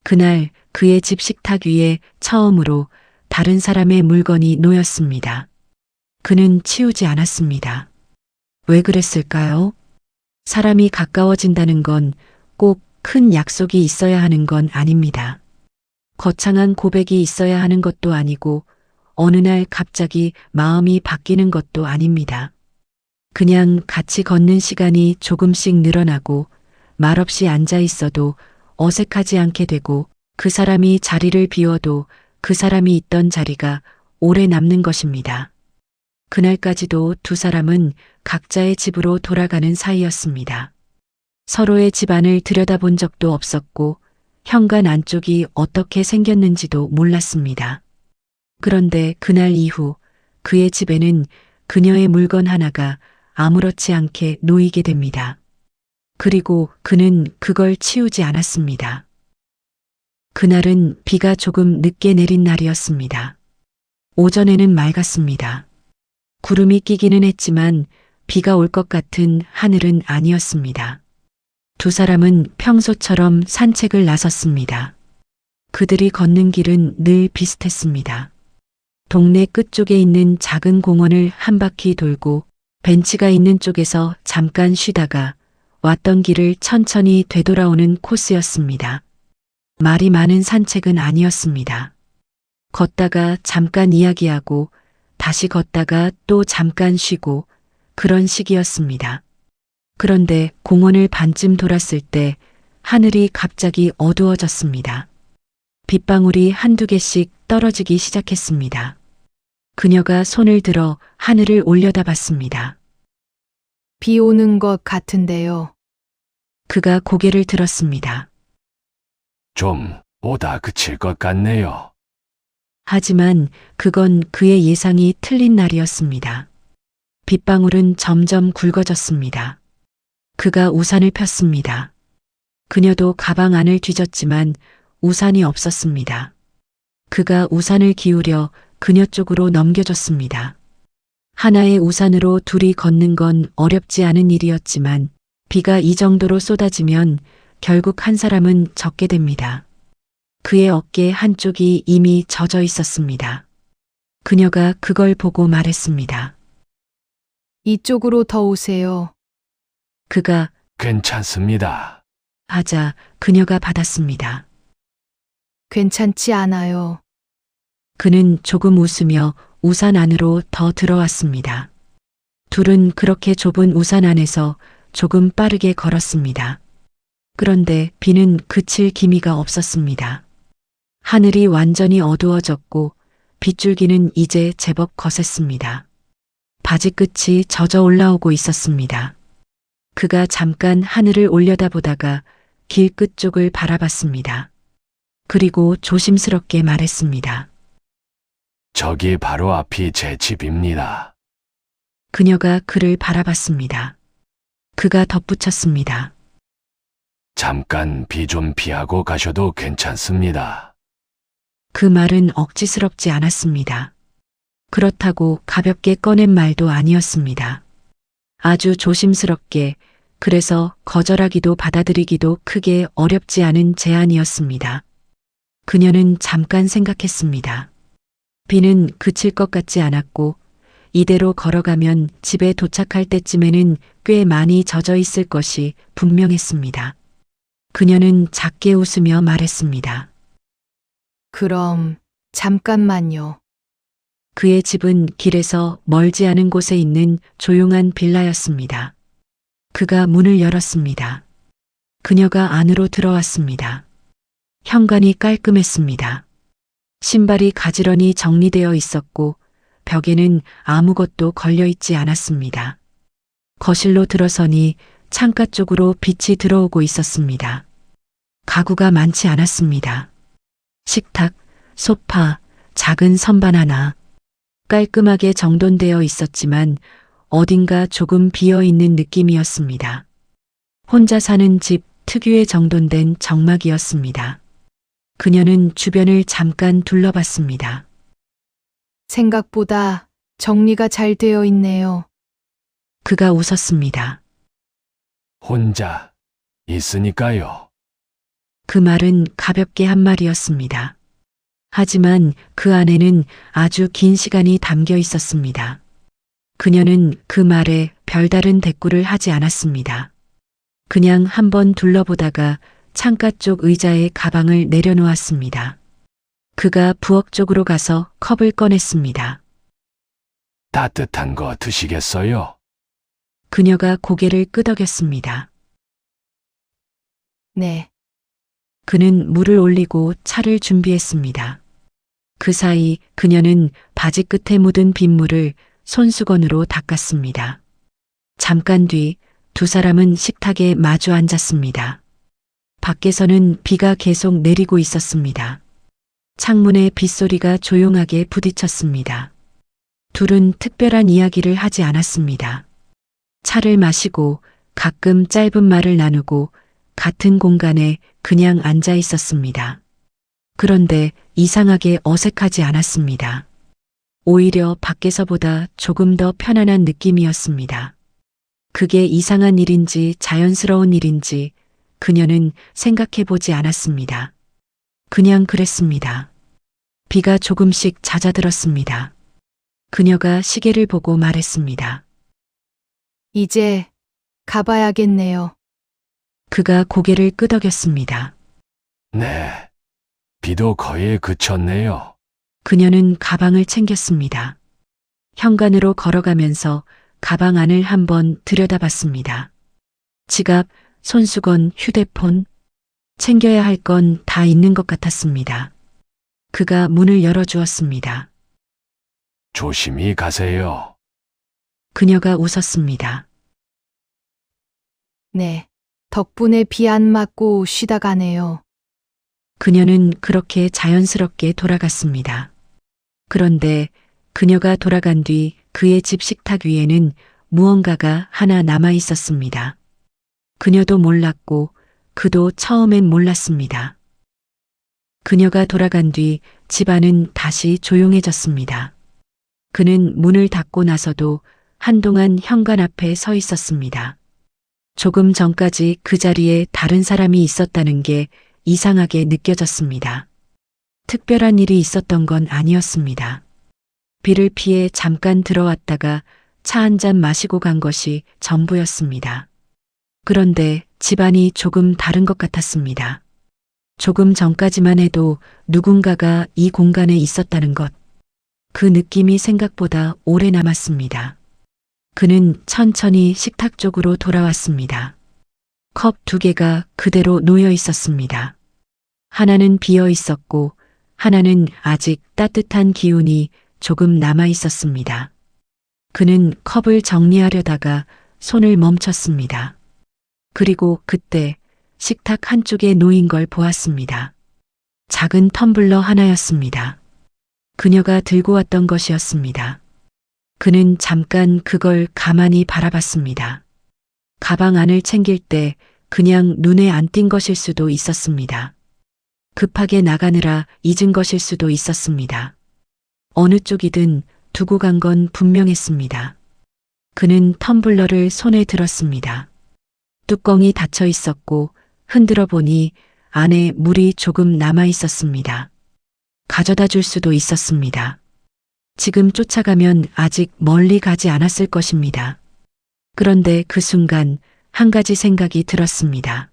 그날 그의 집 식탁 위에 처음으로 다른 사람의 물건이 놓였습니다. 그는 치우지 않았습니다. 왜 그랬을까요? 사람이 가까워진다는 건 꼭 큰 약속이 있어야 하는 건 아닙니다. 거창한 고백이 있어야 하는 것도 아니고 어느 날 갑자기 마음이 바뀌는 것도 아닙니다. 그냥 같이 걷는 시간이 조금씩 늘어나고 말없이 앉아 있어도 어색하지 않게 되고 그 사람이 자리를 비워도 그 사람이 있던 자리가 오래 남는 것입니다. 그날까지도 두 사람은 각자의 집으로 돌아가는 사이였습니다. 서로의 집안을 들여다본 적도 없었고 현관 안쪽이 어떻게 생겼는지도 몰랐습니다. 그런데 그날 이후 그의 집에는 그녀의 물건 하나가 아무렇지 않게 놓이게 됩니다. 그리고 그는 그걸 치우지 않았습니다. 그날은 비가 조금 늦게 내린 날이었습니다. 오전에는 맑았습니다. 구름이 끼기는 했지만 비가 올 것 같은 하늘은 아니었습니다. 두 사람은 평소처럼 산책을 나섰습니다. 그들이 걷는 길은 늘 비슷했습니다. 동네 끝쪽에 있는 작은 공원을 한 바퀴 돌고 벤치가 있는 쪽에서 잠깐 쉬다가 왔던 길을 천천히 되돌아오는 코스였습니다. 말이 많은 산책은 아니었습니다. 걷다가 잠깐 이야기하고 다시 걷다가 또 잠깐 쉬고 그런 식이었습니다. 그런데 공원을 반쯤 돌았을 때 하늘이 갑자기 어두워졌습니다. 빗방울이 한두 개씩 떨어지기 시작했습니다. 그녀가 손을 들어 하늘을 올려다봤습니다. 비 오는 것 같은데요. 그가 고개를 들었습니다. 좀 오다 그칠 것 같네요. 하지만 그건 그의 예상이 틀린 날이었습니다. 빗방울은 점점 굵어졌습니다. 그가 우산을 폈습니다. 그녀도 가방 안을 뒤졌지만 우산이 없었습니다. 그가 우산을 기울여 그녀 쪽으로 넘겨줬습니다. 하나의 우산으로 둘이 걷는 건 어렵지 않은 일이었지만 비가 이 정도로 쏟아지면 결국 한 사람은 젖게 됩니다. 그의 어깨 한쪽이 이미 젖어 있었습니다. 그녀가 그걸 보고 말했습니다. 이쪽으로 더 오세요. 그가 괜찮습니다. 하자 그녀가 받았습니다. 괜찮지 않아요. 그는 조금 웃으며 우산 안으로 더 들어왔습니다. 둘은 그렇게 좁은 우산 안에서 조금 빠르게 걸었습니다. 그런데 비는 그칠 기미가 없었습니다. 하늘이 완전히 어두워졌고 빗줄기는 이제 제법 거셌습니다. 바지 끝이 젖어 올라오고 있었습니다. 그가 잠깐 하늘을 올려다보다가 길 끝쪽을 바라봤습니다. 그리고 조심스럽게 말했습니다. 저기 바로 앞이 제 집입니다. 그녀가 그를 바라봤습니다. 그가 덧붙였습니다. 잠깐 비 좀 피하고 가셔도 괜찮습니다. 그 말은 억지스럽지 않았습니다. 그렇다고 가볍게 꺼낸 말도 아니었습니다. 아주 조심스럽게, 그래서 거절하기도 받아들이기도 크게 어렵지 않은 제안이었습니다. 그녀는 잠깐 생각했습니다. 비는 그칠 것 같지 않았고 이대로 걸어가면 집에 도착할 때쯤에는 꽤 많이 젖어 있을 것이 분명했습니다. 그녀는 작게 웃으며 말했습니다. 그럼 잠깐만요. 그의 집은 길에서 멀지 않은 곳에 있는 조용한 빌라였습니다. 그가 문을 열었습니다. 그녀가 안으로 들어왔습니다. 현관이 깔끔했습니다. 신발이 가지런히 정리되어 있었고 벽에는 아무것도 걸려있지 않았습니다. 거실로 들어서니 창가 쪽으로 빛이 들어오고 있었습니다. 가구가 많지 않았습니다. 식탁, 소파, 작은 선반 하나. 깔끔하게 정돈되어 있었지만 어딘가 조금 비어있는 느낌이었습니다. 혼자 사는 집 특유의 정돈된 정막이었습니다. 그녀는 주변을 잠깐 둘러봤습니다. 생각보다 정리가 잘 되어 있네요. 그가 웃었습니다. 혼자 있으니까요. 그 말은 가볍게 한 말이었습니다. 하지만 그 안에는 아주 긴 시간이 담겨 있었습니다. 그녀는 그 말에 별다른 대꾸를 하지 않았습니다. 그냥 한번 둘러보다가 창가 쪽 의자에 가방을 내려놓았습니다. 그가 부엌 쪽으로 가서 컵을 꺼냈습니다. 따뜻한 거 드시겠어요? 그녀가 고개를 끄덕였습니다. 네. 그는 물을 올리고 차를 준비했습니다. 그 사이 그녀는 바지 끝에 묻은 빗물을 손수건으로 닦았습니다. 잠깐 뒤 두 사람은 식탁에 마주 앉았습니다. 밖에서는 비가 계속 내리고 있었습니다. 창문에 빗소리가 조용하게 부딪혔습니다. 둘은 특별한 이야기를 하지 않았습니다. 차를 마시고 가끔 짧은 말을 나누고 같은 공간에 그냥 앉아 있었습니다. 그런데 이상하게 어색하지 않았습니다. 오히려 밖에서보다 조금 더 편안한 느낌이었습니다. 그게 이상한 일인지 자연스러운 일인지 그녀는 생각해 보지 않았습니다. 그냥 그랬습니다. 비가 조금씩 잦아들었습니다. 그녀가 시계를 보고 말했습니다. 이제 가봐야겠네요. 그가 고개를 끄덕였습니다. 네. 비도 거의 그쳤네요. 그녀는 가방을 챙겼습니다. 현관으로 걸어가면서 가방 안을 한번 들여다봤습니다. 지갑, 손수건, 휴대폰, 챙겨야 할 건 다 있는 것 같았습니다. 그가 문을 열어주었습니다. 조심히 가세요. 그녀가 웃었습니다. 네. 덕분에 비 안 맞고 쉬다 가네요. 그녀는 그렇게 자연스럽게 돌아갔습니다. 그런데 그녀가 돌아간 뒤 그의 집 식탁 위에는 무언가가 하나 남아 있었습니다. 그녀도 몰랐고 그도 처음엔 몰랐습니다. 그녀가 돌아간 뒤 집안은 다시 조용해졌습니다. 그는 문을 닫고 나서도 한동안 현관 앞에 서 있었습니다. 조금 전까지 그 자리에 다른 사람이 있었다는 게 이상하게 느껴졌습니다. 특별한 일이 있었던 건 아니었습니다. 비를 피해 잠깐 들어왔다가 차 한 잔 마시고 간 것이 전부였습니다. 그런데 집안이 조금 다른 것 같았습니다. 조금 전까지만 해도 누군가가 이 공간에 있었다는 것. 그 느낌이 생각보다 오래 남았습니다. 그는 천천히 식탁 쪽으로 돌아왔습니다. 컵 두 개가 그대로 놓여 있었습니다. 하나는 비어 있었고 하나는 아직 따뜻한 기운이 조금 남아 있었습니다. 그는 컵을 정리하려다가 손을 멈췄습니다. 그리고 그때 식탁 한쪽에 놓인 걸 보았습니다. 작은 텀블러 하나였습니다. 그녀가 들고 왔던 것이었습니다. 그는 잠깐 그걸 가만히 바라봤습니다. 가방 안을 챙길 때 그냥 눈에 안 띈 것일 수도 있었습니다. 급하게 나가느라 잊은 것일 수도 있었습니다. 어느 쪽이든 두고 간 건 분명했습니다. 그는 텀블러를 손에 들었습니다. 뚜껑이 닫혀 있었고 흔들어 보니 안에 물이 조금 남아 있었습니다. 가져다 줄 수도 있었습니다. 지금 쫓아가면 아직 멀리 가지 않았을 것입니다. 그런데 그 순간 한 가지 생각이 들었습니다.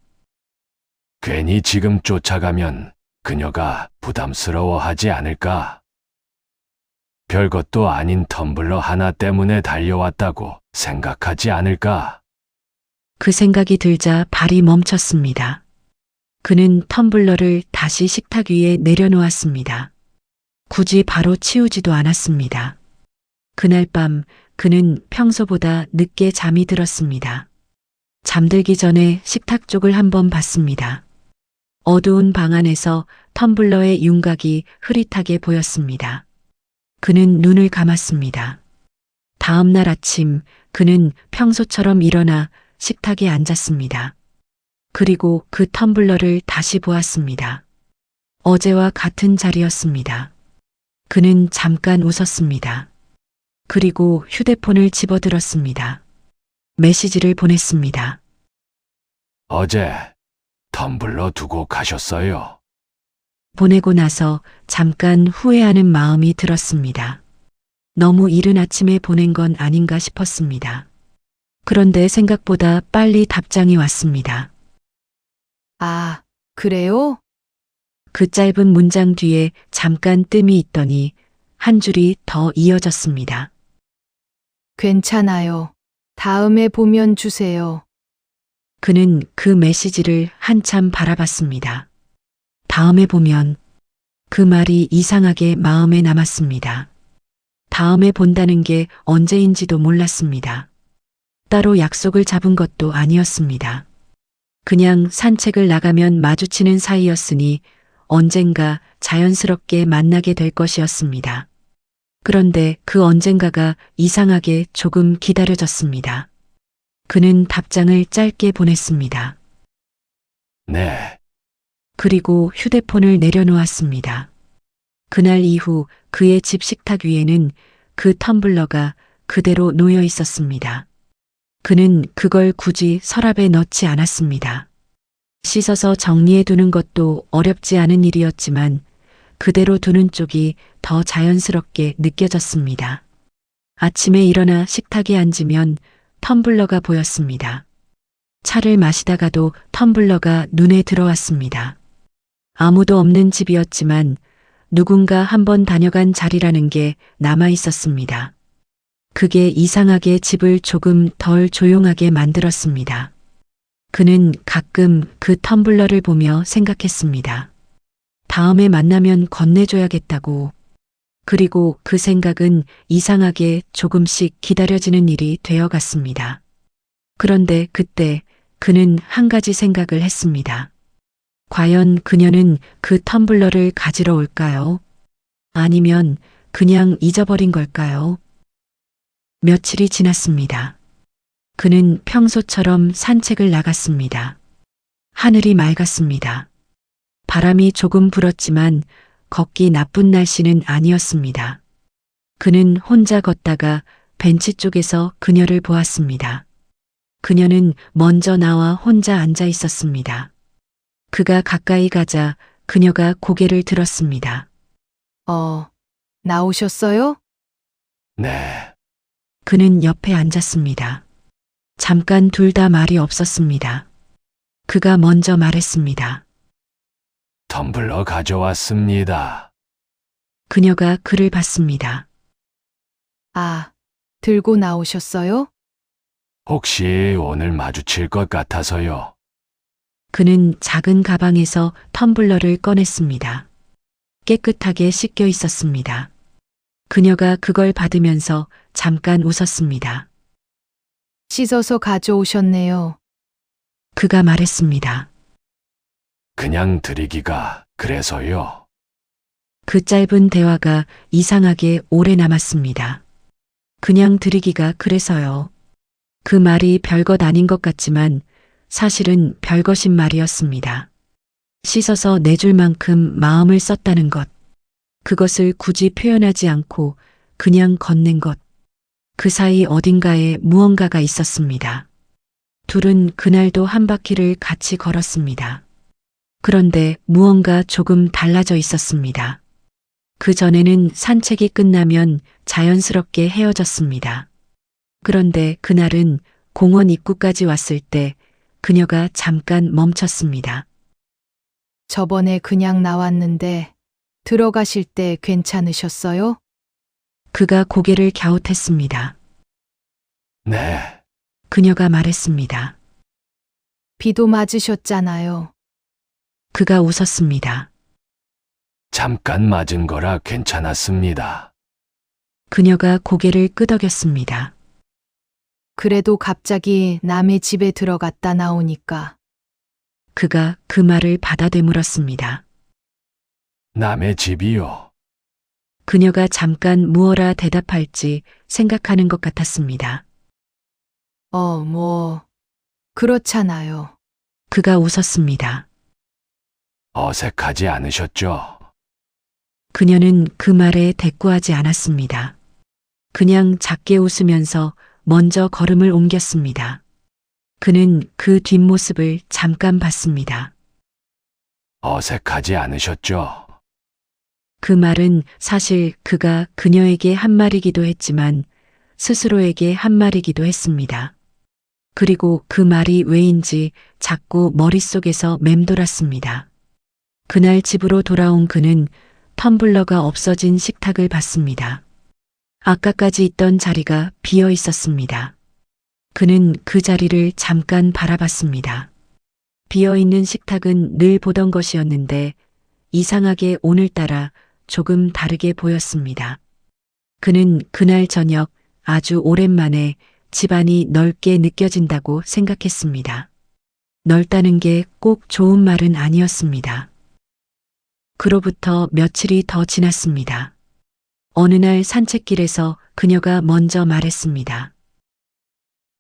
괜히 지금 쫓아가면 그녀가 부담스러워하지 않을까? 별것도 아닌 텀블러 하나 때문에 달려왔다고 생각하지 않을까? 그 생각이 들자 발이 멈췄습니다. 그는 텀블러를 다시 식탁 위에 내려놓았습니다. 굳이 바로 치우지도 않았습니다. 그날 밤 그는 평소보다 늦게 잠이 들었습니다. 잠들기 전에 식탁 쪽을 한번 봤습니다. 어두운 방 안에서 텀블러의 윤곽이 흐릿하게 보였습니다. 그는 눈을 감았습니다. 다음 날 아침 그는 평소처럼 일어나 식탁에 앉았습니다. 그리고 그 텀블러를 다시 보았습니다. 어제와 같은 자리였습니다. 그는 잠깐 웃었습니다. 그리고 휴대폰을 집어들었습니다. 메시지를 보냈습니다. 어제 텀블러 두고 가셨어요. 보내고 나서 잠깐 후회하는 마음이 들었습니다. 너무 이른 아침에 보낸 건 아닌가 싶었습니다. 그런데 생각보다 빨리 답장이 왔습니다. 아, 그래요? 그 짧은 문장 뒤에 잠깐 뜸이 있더니 한 줄이 더 이어졌습니다. 괜찮아요. 다음에 보면 주세요. 그는 그 메시지를 한참 바라봤습니다. 다음에 보면 그 말이 이상하게 마음에 남았습니다. 다음에 본다는 게 언제인지도 몰랐습니다. 따로 약속을 잡은 것도 아니었습니다. 그냥 산책을 나가면 마주치는 사이였으니 언젠가 자연스럽게 만나게 될 것이었습니다. 그런데 그 언젠가가 이상하게 조금 기다려졌습니다. 그는 답장을 짧게 보냈습니다. 네, 그리고 휴대폰을 내려놓았습니다. 그날 이후 그의 집 식탁 위에는 그 텀블러가 그대로 놓여 있었습니다. 그는 그걸 굳이 서랍에 넣지 않았습니다. 씻어서 정리해 두는 것도 어렵지 않은 일이었지만 그대로 두는 쪽이 더 자연스럽게 느껴졌습니다. 아침에 일어나 식탁에 앉으면 텀블러가 보였습니다. 차를 마시다가도 텀블러가 눈에 들어왔습니다. 아무도 없는 집이었지만 누군가 한번 다녀간 자리라는 게 남아 있었습니다. 그게 이상하게 집을 조금 덜 조용하게 만들었습니다. 그는 가끔 그 텀블러를 보며 생각했습니다. 다음에 만나면 건네줘야겠다고. 그리고 그 생각은 이상하게 조금씩 기다려지는 일이 되어갔습니다. 그런데 그때 그는 한 가지 생각을 했습니다. 과연 그녀는 그 텀블러를 가지러 올까요? 아니면 그냥 잊어버린 걸까요? 며칠이 지났습니다. 그는 평소처럼 산책을 나갔습니다. 하늘이 맑았습니다. 바람이 조금 불었지만 걷기 나쁜 날씨는 아니었습니다. 그는 혼자 걷다가 벤치 쪽에서 그녀를 보았습니다. 그녀는 먼저 나와 혼자 앉아 있었습니다. 그가 가까이 가자 그녀가 고개를 들었습니다. 나오셨어요? 네, 그는 옆에 앉았습니다. 잠깐 둘 다 말이 없었습니다. 그가 먼저 말했습니다. 텀블러 가져왔습니다. 그녀가 그를 봤습니다. 아, 들고 나오셨어요? 혹시 오늘 마주칠 것 같아서요. 그는 작은 가방에서 텀블러를 꺼냈습니다. 깨끗하게 씻겨 있었습니다. 그녀가 그걸 받으면서 잠깐 웃었습니다. 씻어서 가져오셨네요. 그가 말했습니다. 그냥 드리기가 그래서요. 그 짧은 대화가 이상하게 오래 남았습니다. 그냥 드리기가 그래서요. 그 말이 별것 아닌 것 같지만 사실은 별것인 말이었습니다. 씻어서 내줄 만큼 마음을 썼다는 것. 그것을 굳이 표현하지 않고 그냥 건넨 것. 그 사이 어딘가에 무언가가 있었습니다. 둘은 그날도 한 바퀴를 같이 걸었습니다. 그런데 무언가 조금 달라져 있었습니다. 그 전에는 산책이 끝나면 자연스럽게 헤어졌습니다. 그런데 그날은 공원 입구까지 왔을 때 그녀가 잠깐 멈췄습니다. 저번에 그냥 나왔는데 들어가실 때 괜찮으셨어요? 그가 고개를 갸웃했습니다. 네, 그녀가 말했습니다. 비도 맞으셨잖아요. 그가 웃었습니다. 잠깐 맞은 거라 괜찮았습니다. 그녀가 고개를 끄덕였습니다. 그래도 갑자기 남의 집에 들어갔다 나오니까 그가 그 말을 받아되물었습니다. 남의 집이요. 그녀가 잠깐 무어라 대답할지 생각하는 것 같았습니다. 그렇잖아요. 그가 웃었습니다. 어색하지 않으셨죠? 그녀는 그 말에 대꾸하지 않았습니다. 그냥 작게 웃으면서 먼저 걸음을 옮겼습니다. 그는 그 뒷모습을 잠깐 봤습니다. 어색하지 않으셨죠? 그 말은 사실 그가 그녀에게 한 말이기도 했지만 스스로에게 한 말이기도 했습니다. 그리고 그 말이 왜인지 자꾸 머릿속에서 맴돌았습니다. 그날 집으로 돌아온 그는 텀블러가 없어진 식탁을 봤습니다. 아까까지 있던 자리가 비어 있었습니다. 그는 그 자리를 잠깐 바라봤습니다. 비어 있는 식탁은 늘 보던 것이었는데 이상하게 오늘따라 조금 다르게 보였습니다. 그는 그날 저녁 아주 오랜만에 집안이 넓게 느껴진다고 생각했습니다. 넓다는 게 꼭 좋은 말은 아니었습니다. 그로부터 며칠이 더 지났습니다. 어느 날 산책길에서 그녀가 먼저 말했습니다.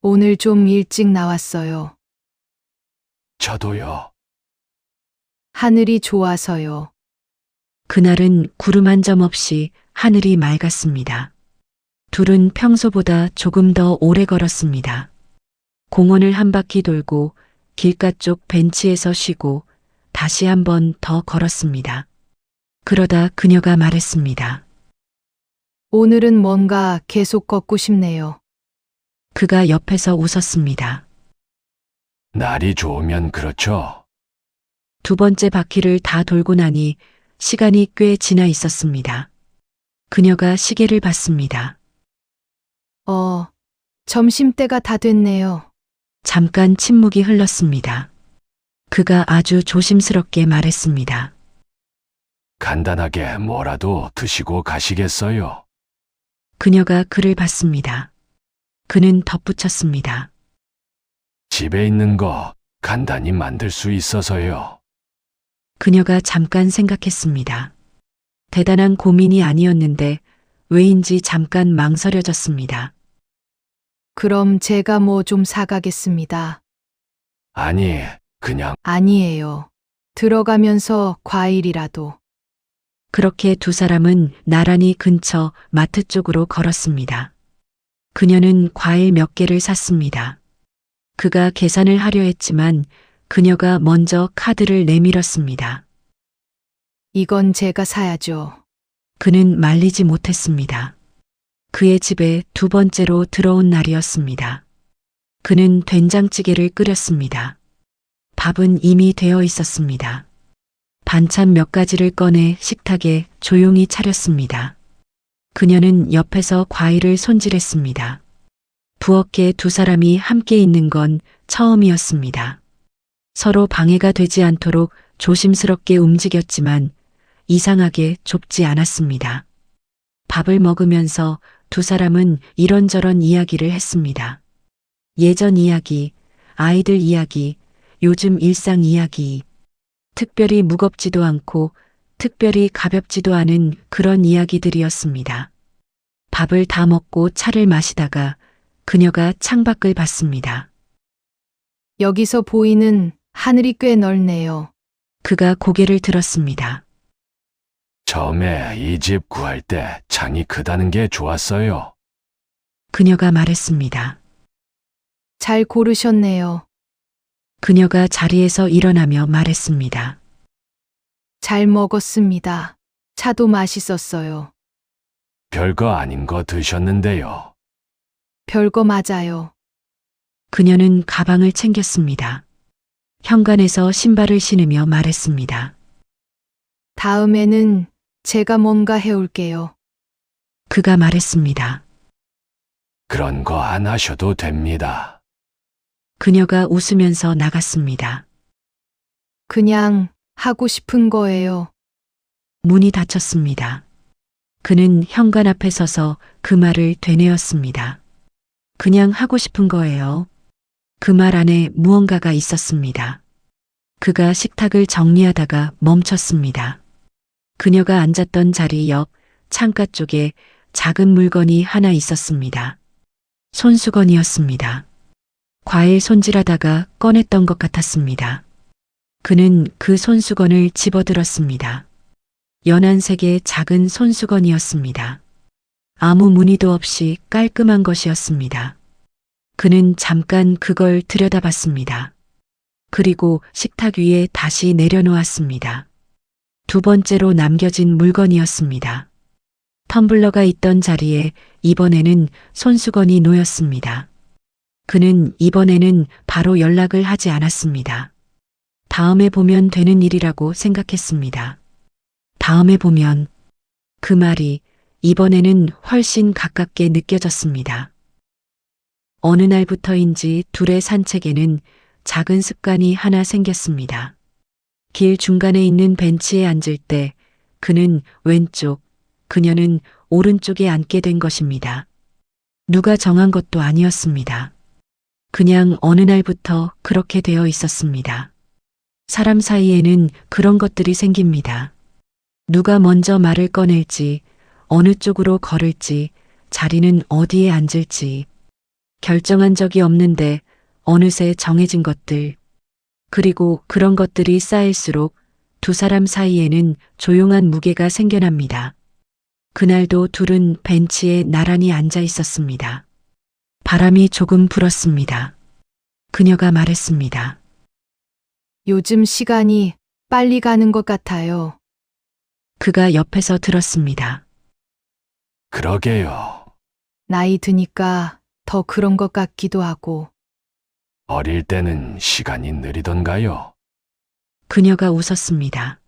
오늘 좀 일찍 나왔어요. 저도요. 하늘이 좋아서요. 그날은 구름 한 점 없이 하늘이 맑았습니다. 둘은 평소보다 조금 더 오래 걸었습니다. 공원을 한 바퀴 돌고 길가 쪽 벤치에서 쉬고 다시 한 번 더 걸었습니다. 그러다 그녀가 말했습니다. 오늘은 뭔가 계속 걷고 싶네요. 그가 옆에서 웃었습니다. 날이 좋으면 그렇죠. 두 번째 바퀴를 다 돌고 나니 시간이 꽤 지나 있었습니다. 그녀가 시계를 봤습니다. 점심때가 다 됐네요. 잠깐 침묵이 흘렀습니다. 그가 아주 조심스럽게 말했습니다. 간단하게 뭐라도 드시고 가시겠어요? 그녀가 그를 봤습니다. 그는 덧붙였습니다. 집에 있는 거 간단히 만들 수 있어서요. 그녀가 잠깐 생각했습니다. 대단한 고민이 아니었는데 왜인지 잠깐 망설여졌습니다. 그럼 제가 뭐 좀 사가겠습니다. 아니, 그냥 아니에요. 들어가면서 과일이라도. 그렇게 두 사람은 나란히 근처 마트 쪽으로 걸었습니다. 그녀는 과일 몇 개를 샀습니다. 그가 계산을 하려 했지만 그녀가 먼저 카드를 내밀었습니다. 이건 제가 사야죠. 그는 말리지 못했습니다. 그의 집에 두 번째로 들어온 날이었습니다. 그는 된장찌개를 끓였습니다. 밥은 이미 되어 있었습니다. 반찬 몇 가지를 꺼내 식탁에 조용히 차렸습니다. 그녀는 옆에서 과일을 손질했습니다. 부엌에 두 사람이 함께 있는 건 처음이었습니다. 서로 방해가 되지 않도록 조심스럽게 움직였지만 이상하게 좁지 않았습니다. 밥을 먹으면서 두 사람은 이런저런 이야기를 했습니다. 예전 이야기, 아이들 이야기, 요즘 일상 이야기. 특별히 무겁지도 않고 특별히 가볍지도 않은 그런 이야기들이었습니다. 밥을 다 먹고 차를 마시다가 그녀가 창밖을 봤습니다. 여기서 보이는 하늘이 꽤 넓네요. 그가 고개를 들었습니다. 처음에 이 집 구할 때 창이 크다는 게 좋았어요. 그녀가 말했습니다. 잘 고르셨네요. 그녀가 자리에서 일어나며 말했습니다. 잘 먹었습니다. 차도 맛있었어요. 별거 아닌 거 드셨는데요. 별거 맞아요. 그녀는 가방을 챙겼습니다. 현관에서 신발을 신으며 말했습니다. 다음에는 제가 뭔가 해올게요. 그가 말했습니다. 그런 거 안 하셔도 됩니다. 그녀가 웃으면서 나갔습니다. 그냥 하고 싶은 거예요. 문이 닫혔습니다. 그는 현관 앞에 서서 그 말을 되뇌었습니다. 그냥 하고 싶은 거예요. 그 말 안에 무언가가 있었습니다. 그가 식탁을 정리하다가 멈췄습니다. 그녀가 앉았던 자리 옆 창가 쪽에 작은 물건이 하나 있었습니다. 손수건이었습니다. 과일 손질하다가 꺼냈던 것 같았습니다. 그는 그 손수건을 집어들었습니다. 연한색의 작은 손수건이었습니다. 아무 무늬도 없이 깔끔한 것이었습니다. 그는 잠깐 그걸 들여다봤습니다. 그리고 식탁 위에 다시 내려놓았습니다. 두 번째로 남겨진 물건이었습니다. 텀블러가 있던 자리에 이번에는 손수건이 놓였습니다. 그는 이번에는 바로 연락을 하지 않았습니다. 다음에 보면 되는 일이라고 생각했습니다. 다음에 보면 그 말이 이번에는 훨씬 가깝게 느껴졌습니다. 어느 날부터인지 둘의 산책에는 작은 습관이 하나 생겼습니다. 길 중간에 있는 벤치에 앉을 때 그는 왼쪽, 그녀는 오른쪽에 앉게 된 것입니다. 누가 정한 것도 아니었습니다. 그냥 어느 날부터 그렇게 되어 있었습니다. 사람 사이에는 그런 것들이 생깁니다. 누가 먼저 말을 꺼낼지, 어느 쪽으로 걸을지, 자리는 어디에 앉을지, 결정한 적이 없는데 어느새 정해진 것들, 그리고 그런 것들이 쌓일수록 두 사람 사이에는 조용한 무게가 생겨납니다. 그날도 둘은 벤치에 나란히 앉아 있었습니다. 바람이 조금 불었습니다. 그녀가 말했습니다. 요즘 시간이 빨리 가는 것 같아요. 그가 옆에서 들었습니다. 그러게요. 나이 드니까 더 그런 것 같기도 하고. 어릴 때는 시간이 느리던가요? 그녀가 웃었습니다.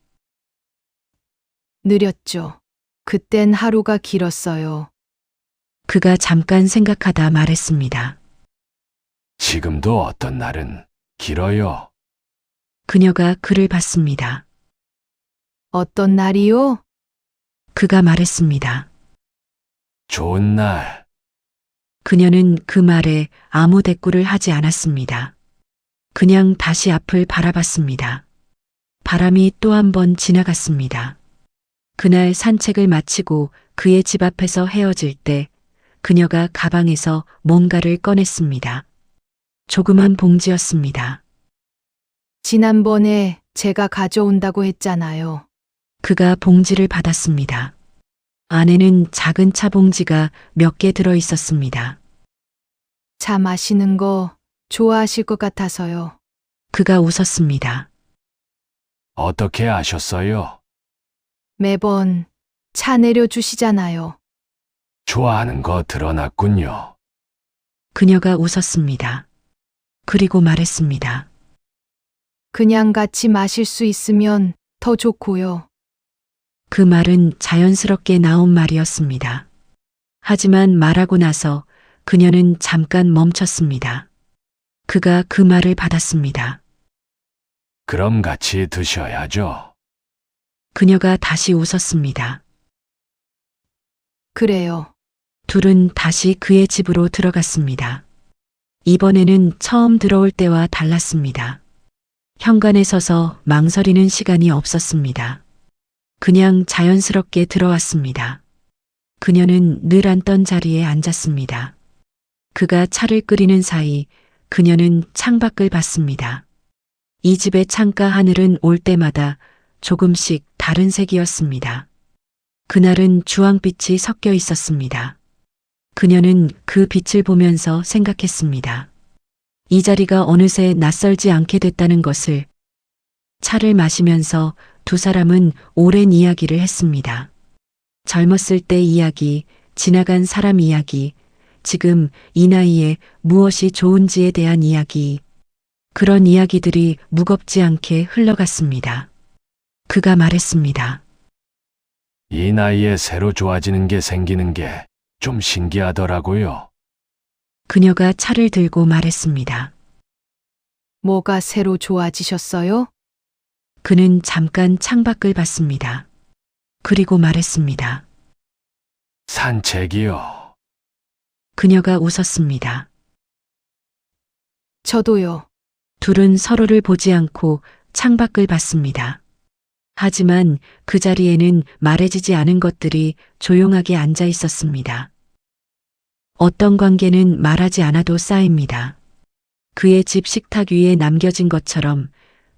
느렸죠. 그땐 하루가 길었어요. 그가 잠깐 생각하다 말했습니다. 지금도 어떤 날은 길어요. 그녀가 그를 봤습니다. 어떤 날이요? 그가 말했습니다. 좋은 날. 그녀는 그 말에 아무 대꾸를 하지 않았습니다. 그냥 다시 앞을 바라봤습니다. 바람이 또 한 번 지나갔습니다. 그날 산책을 마치고 그의 집 앞에서 헤어질 때 그녀가 가방에서 뭔가를 꺼냈습니다. 조그만 봉지였습니다. 지난번에 제가 가져온다고 했잖아요. 그가 봉지를 받았습니다. 안에는 작은 차 봉지가 몇 개 들어 있었습니다. 차 마시는 거 좋아하실 것 같아서요. 그가 웃었습니다. 어떻게 아셨어요? 매번 차 내려주시잖아요. 좋아하는 거 드러났군요. 그녀가 웃었습니다. 그리고 말했습니다. 그냥 같이 마실 수 있으면 더 좋고요. 그 말은 자연스럽게 나온 말이었습니다. 하지만 말하고 나서 그녀는 잠깐 멈췄습니다. 그가 그 말을 받았습니다. 그럼 같이 드셔야죠. 그녀가 다시 웃었습니다. 그래요. 둘은 다시 그의 집으로 들어갔습니다. 이번에는 처음 들어올 때와 달랐습니다. 현관에 서서 망설이는 시간이 없었습니다. 그냥 자연스럽게 들어왔습니다. 그녀는 늘 앉던 자리에 앉았습니다. 그가 차를 끓이는 사이 그녀는 창밖을 봤습니다. 이 집의 창가 하늘은 올 때마다 조금씩 다른 색이었습니다. 그날은 주황빛이 섞여 있었습니다. 그녀는 그 빛을 보면서 생각했습니다. 이 자리가 어느새 낯설지 않게 됐다는 것을. 차를 마시면서 두 사람은 오랜 이야기를 했습니다. 젊었을 때 이야기, 지나간 사람 이야기, 지금 이 나이에 무엇이 좋은지에 대한 이야기. 그런 이야기들이 무겁지 않게 흘러갔습니다. 그가 말했습니다. 이 나이에 새로 좋아지는 게 생기는 게 좀 신기하더라고요. 그녀가 차를 들고 말했습니다. 뭐가 새로 좋아지셨어요? 그는 잠깐 창밖을 봤습니다. 그리고 말했습니다. 산책이요. 그녀가 웃었습니다. 저도요. 둘은 서로를 보지 않고 창밖을 봤습니다. 하지만 그 자리에는 말해지지 않은 것들이 조용하게 앉아 있었습니다. 어떤 관계는 말하지 않아도 쌓입니다. 그의 집 식탁 위에 남겨진 것처럼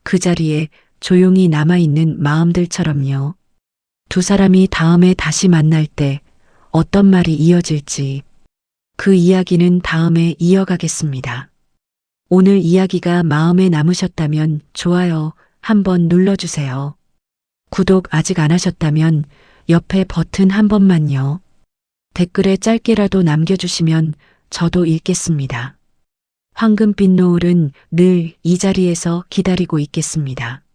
그 자리에 조용히 남아있는 마음들처럼요. 두 사람이 다음에 다시 만날 때 어떤 말이 이어질지 그 이야기는 다음에 이어가겠습니다. 오늘 이야기가 마음에 남으셨다면 좋아요 한번 눌러주세요. 구독 아직 안 하셨다면 옆에 버튼 한 번만요. 댓글에 짧게라도 남겨주시면 저도 읽겠습니다. 황금빛 노을은 늘 이 자리에서 기다리고 있겠습니다.